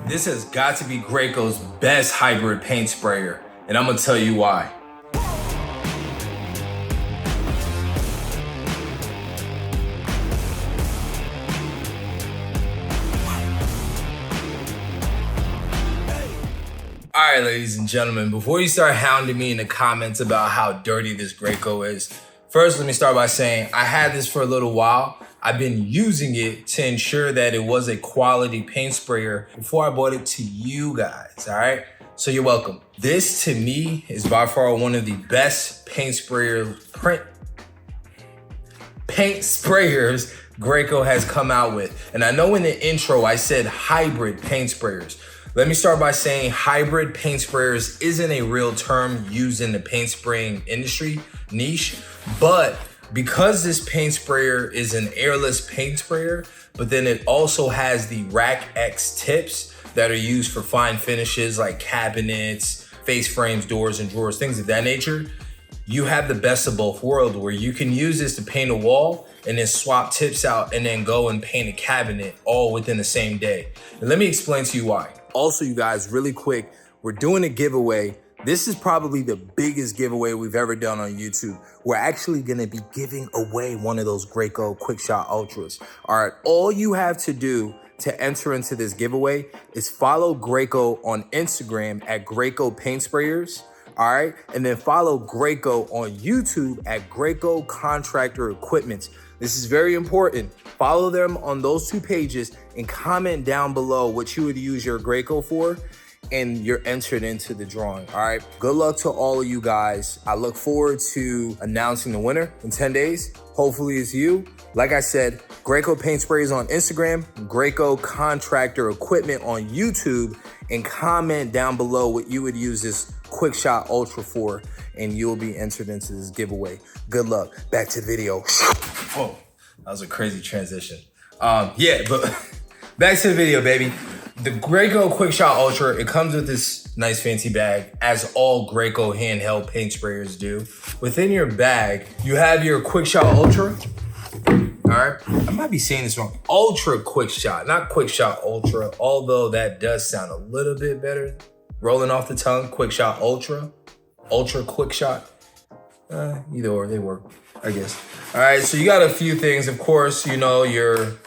This has got to be Graco's best hybrid paint sprayer, and I'm gonna tell you why. All right, ladies and gentlemen, before you start hounding me in the comments about how dirty this Graco is, first let me start by saying I had this for a little while. I've been using it to ensure that it was a quality paint sprayer before I bought it to you guys, all right? So you're welcome. This to me is by far one of the best paint sprayers Graco has come out with. And I know in the intro I said hybrid paint sprayers. Let me start by saying hybrid paint sprayers isn't a real term used in the paint spraying industry niche, but because this paint sprayer is an airless paint sprayer, but then it also has the Rack X tips that are used for fine finishes like cabinets, face frames, doors and drawers, things of that nature, you have the best of both worlds where you can use this to paint a wall and then swap tips out and then go and paint a cabinet all within the same day. And let me explain to you why. Also, you guys, really quick, we're doing a giveaway. This is probably the biggest giveaway we've ever done on YouTube. We're actually gonna be giving away one of those Graco QuickShot Ultras. All right, all you have to do to enter into this giveaway is follow Graco on Instagram at Graco Paint Sprayers, all right? And then follow Graco on YouTube at Graco Contractor Equipment. This is very important. Follow them on those two pages and comment down below what you would use your Graco for, and you're entered into the drawing, all right? Good luck to all of you guys. I look forward to announcing the winner in 10 days. Hopefully it's you. Like I said, Graco Paint Sprays on Instagram, Graco Contractor Equipment on YouTube, and comment down below what you would use this QuickShot Ultra for, and you'll be entered into this giveaway. Good luck. Back to the video. Whoa, that was a crazy transition. Yeah, but back to the video, baby. The Graco QuickShot Ultra, it comes with this nice fancy bag, as all Graco handheld paint sprayers do. Within your bag, you have your QuickShot Ultra. All right, I might be saying this wrong. Ultra QuickShot, not QuickShot Ultra, although that does sound a little bit better. Rolling off the tongue, QuickShot Ultra, Ultra QuickShot. Either or, they work, I guess. All right, so you got a few things. Of course, you know, your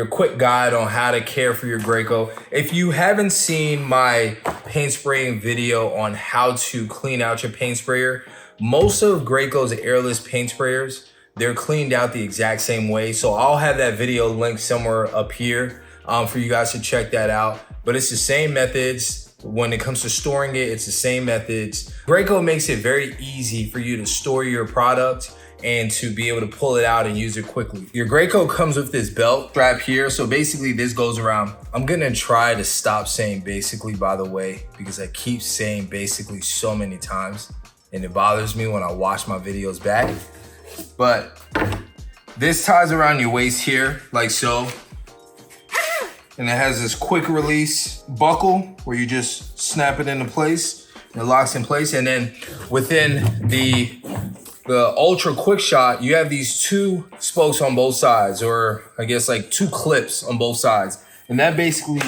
quick guide on how to care for your Graco. If you haven't seen my paint spraying video on how to clean out your paint sprayer, most of Graco's airless paint sprayers, they're cleaned out the exact same way. So I'll have that video linked somewhere up here for you guys to check that out. But it's the same methods. When it comes to storing it, it's the same methods. Graco makes it very easy for you to store your product and to be able to pull it out and use it quickly. Your Graco comes with this belt strap here. So basically this goes around. I'm gonna try to stop saying basically, by the way, because I keep saying basically so many times and it bothers me when I watch my videos back. But this ties around your waist here, like so. And it has this quick release buckle where you just snap it into place. It locks in place. And then within the Ultra QuickShot, you have these two spokes on both sides, or I guess like two clips on both sides. And that basically,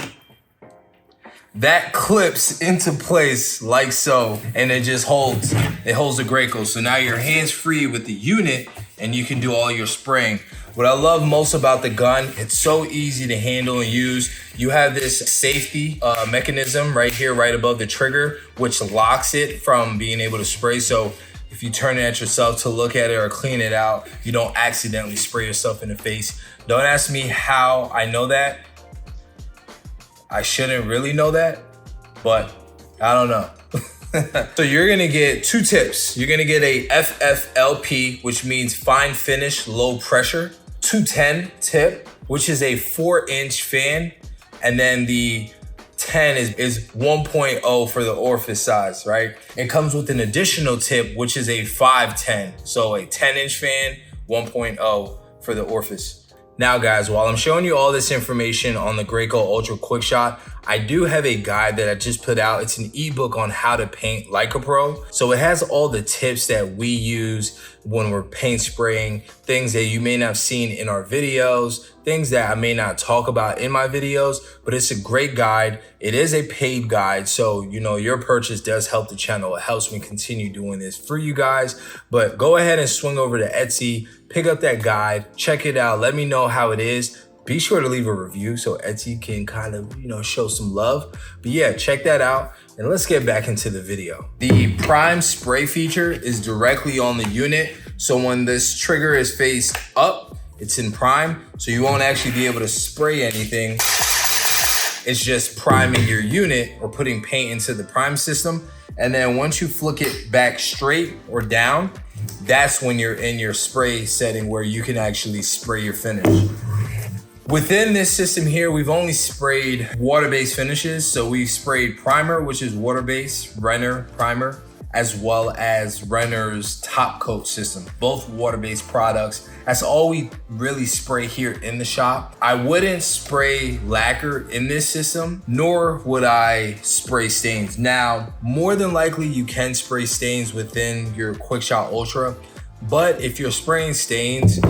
that clips into place like so, and it just holds the Graco. So now your hands free with the unit and you can do all your spraying. What I love most about the gun, it's so easy to handle and use. You have this safety mechanism right here, right above the trigger, which locks it from being able to spray. So if you turn it at yourself to look at it or clean it out, you don't accidentally spray yourself in the face. Don't ask me how I know that. I shouldn't really know that, but I don't know. So you're gonna get two tips. You're gonna get a FFLP, which means fine finish, low pressure, 210 tip, which is a 4-inch fan. And then the 10 is 1.0 for the orifice size, right? It comes with an additional tip, which is a 510. So a 10-inch fan, 1.0 for the orifice. Now guys, while I'm showing you all this information on the Graco Ultra QuickShot, I do have a guide that I just put out. It's an ebook on how to paint like a pro. So it has all the tips that we use when we're paint spraying, things that you may not have seen in our videos, things that I may not talk about in my videos, but it's a great guide. It is a paid guide. So, you know, your purchase does help the channel. It helps me continue doing this for you guys, but go ahead and swing over to Etsy, pick up that guide, check it out. Let me know how it is. Be sure to leave a review so Etsy can kind of, you know, show some love. But yeah, check that out. And let's get back into the video. The prime spray feature is directly on the unit. So when this trigger is faced up, it's in prime. So you won't actually be able to spray anything. It's just priming your unit or putting paint into the prime system. And then once you flick it back straight or down, that's when you're in your spray setting where you can actually spray your finish. Within this system here, we've only sprayed water-based finishes. So we sprayed primer, which is water-based, Renner primer, as well as Renner's top coat system, both water-based products. That's all we really spray here in the shop. I wouldn't spray lacquer in this system, nor would I spray stains. Now, more than likely you can spray stains within your QuickShot Ultra, but if you're spraying stains,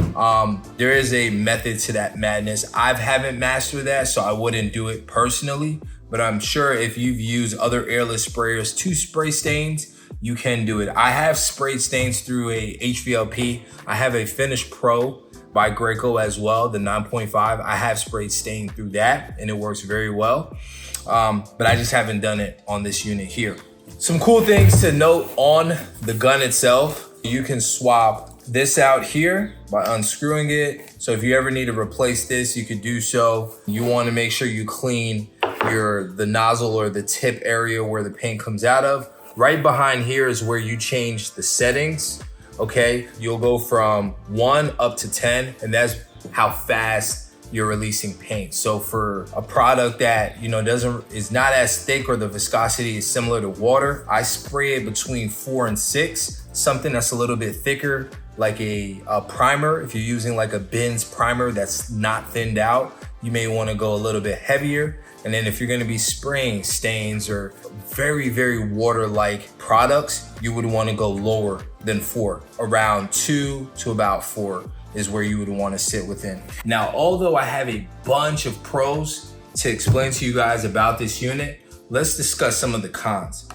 there is a method to that madness. I haven't mastered that, so I wouldn't do it personally, but I'm sure if you've used other airless sprayers to spray stains, you can do it. I have sprayed stains through a HVLP. I have a Finishpro by Graco as well, the 9.5. I have sprayed stain through that and it works very well, but I just haven't done it on this unit here. Some cool things to note on the gun itself. You can swap this out here by unscrewing it. So if you ever need to replace this, you could do so. You want to make sure you clean the nozzle or the tip area where the paint comes out of. Right behind here is where you change the settings. Okay, you'll go from 1 up to 10, and that's how fast you're releasing paint. So for a product that, you know, is not as thick or the viscosity is similar to water, I spray it between 4 and 6. Something that's a little bit thicker, like a primer. If you're using like a Ben's primer that's not thinned out, you may want to go a little bit heavier. And then if you're going to be spraying stains or very, very water-like products, you would want to go lower than 4. Around 2 to about 4 is where you would want to sit within. Now, although I have a bunch of pros to explain to you guys about this unit, let's discuss some of the cons.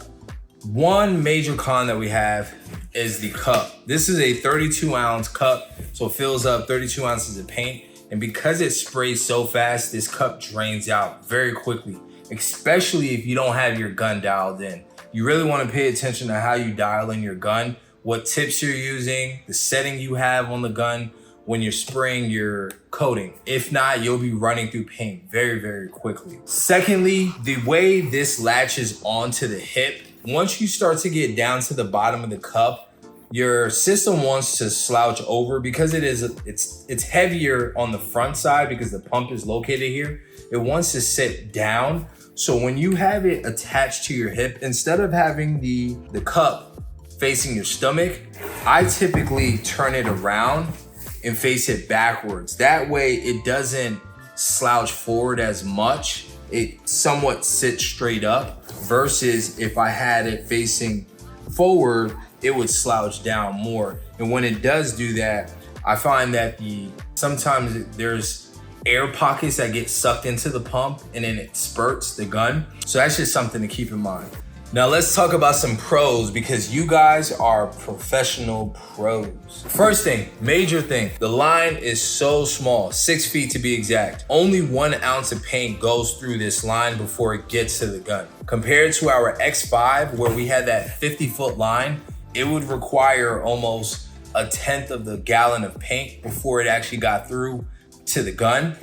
One major con that we have is the cup. This is a 32-ounce cup, so it fills up 32 ounces of paint. And because it sprays so fast, this cup drains out very quickly, especially if you don't have your gun dialed in. You really want to pay attention to how you dial in your gun, what tips you're using, the setting you have on the gun when you're spraying your coating. If not, you'll be running through paint very, very quickly. Secondly, the way this latches onto the hip, once you start to get down to the bottom of the cup, your system wants to slouch over because it's heavier on the front side because the pump is located here. It wants to sit down. So when you have it attached to your hip, instead of having the cup facing your stomach, I typically turn it around and face it backwards. That way it doesn't slouch forward as much. It somewhat sits straight up versus if I had it facing forward, it would slouch down more. And when it does do that, I find that sometimes there's air pockets that get sucked into the pump and then it spurts the gun. So that's just something to keep in mind. Now let's talk about some pros because you guys are professional pros. First thing, major thing, the line is so small, 6 feet to be exact. Only 1 ounce of paint goes through this line before it gets to the gun. Compared to our X5 where we had that 50-foot line, it would require almost 1/10 of the gallon of paint before it actually got through to the gun.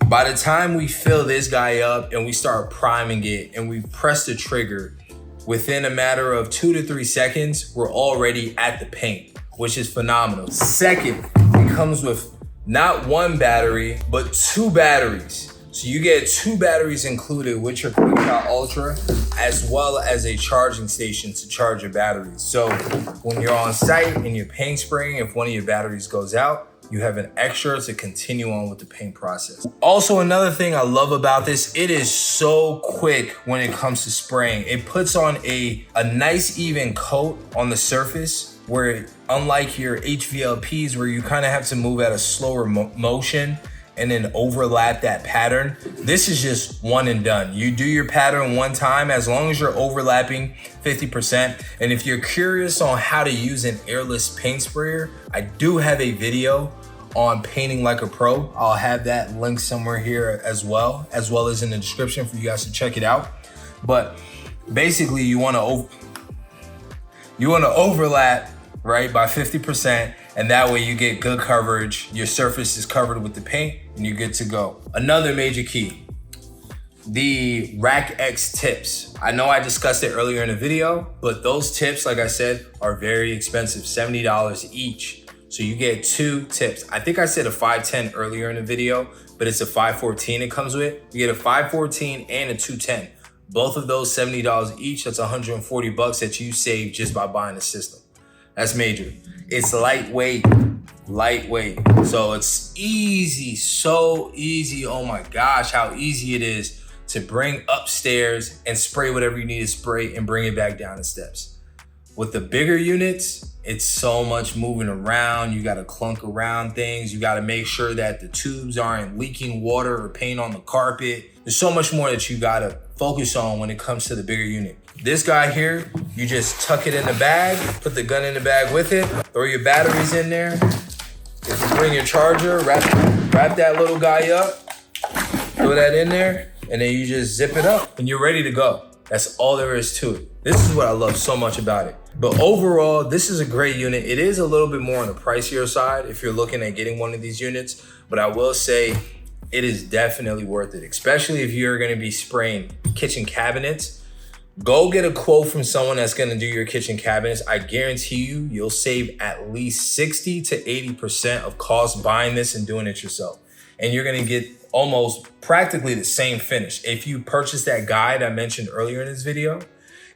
By the time we fill this guy up and we start priming it and we press the trigger, within a matter of 2 to 3 seconds, we're already at the paint, which is phenomenal. Second, it comes with not 1 battery, but 2 batteries. So you get 2 batteries included with your QuickShot Ultra, as well as a charging station to charge your batteries. So when you're on site and you're paint spraying, if one of your batteries goes out, you have an extra to continue on with the paint process. Also, another thing I love about this, it is so quick when it comes to spraying. It puts on a nice even coat on the surface where, unlike your HVLPs where you kind of have to move at a slower motion and then overlap that pattern, this is just one and done. You do your pattern one time, as long as you're overlapping 50%. And if you're curious on how to use an airless paint sprayer, I do have a video on painting like a pro. I'll have that link somewhere here as well as in the description for you guys to check it out. But basically you wanna overlap, right, by 50%, and that way you get good coverage. Your surface is covered with the paint and you're good to go. Another major key, the Rack X tips. I know I discussed it earlier in the video, but those tips, like I said, are very expensive, $70 each. So you get 2 tips. I think I said a 510 earlier in the video, but it's a 514 it comes with. You get a 514 and a 210. Both of those $70 each, that's 140 bucks that you save just by buying the system. That's major. It's lightweight. So it's easy, so easy. Oh my gosh, how easy it is to bring upstairs and spray whatever you need to spray and bring it back down the steps. With the bigger units, it's so much moving around. You gotta clunk around things. You gotta make sure that the tubes aren't leaking water or paint on the carpet. There's so much more that you gotta focus on when it comes to the bigger unit. This guy here, you just tuck it in the bag, put the gun in the bag with it, throw your batteries in there. If you bring your charger, wrap that little guy up, throw that in there, and then you just zip it up and you're ready to go. That's all there is to it. This is what I love so much about it. But overall, this is a great unit. It is a little bit more on the pricier side if you're looking at getting one of these units, but I will say it is definitely worth it, especially if you're gonna be spraying kitchen cabinets. Go get a quote from someone that's gonna do your kitchen cabinets. I guarantee you, you'll save at least 60 to 80% of cost buying this and doing it yourself. And you're gonna get almost practically the same finish. If you purchase that guide I mentioned earlier in this video,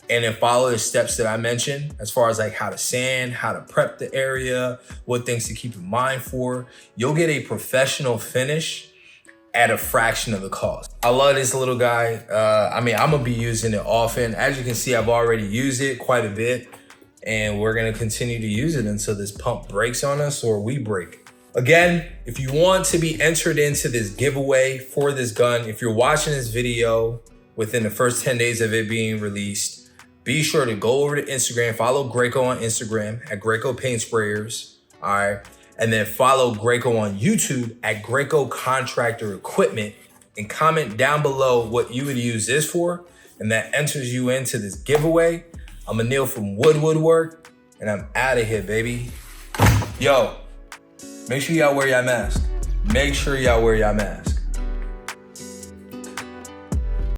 and then follow the steps that I mentioned, as far as like how to sand, how to prep the area, what things to keep in mind for, you'll get a professional finish at a fraction of the cost. I love this little guy. I'm gonna be using it often. As you can see, I've already used it quite a bit, and we're gonna continue to use it until this pump breaks on us or we break. Again, if you want to be entered into this giveaway for this gun, if you're watching this video within the first 10 days of it being released, be sure to go over to Instagram, follow Graco on Instagram at Graco Paint Sprayers, all right? And then follow Graco on YouTube at Graco Contractor Equipment, and comment down below what you would use this for, and that enters you into this giveaway. I'm Anil from Woodwork, and I'm out of here, baby. Yo, make sure y'all wear your mask. Make sure y'all wear your mask.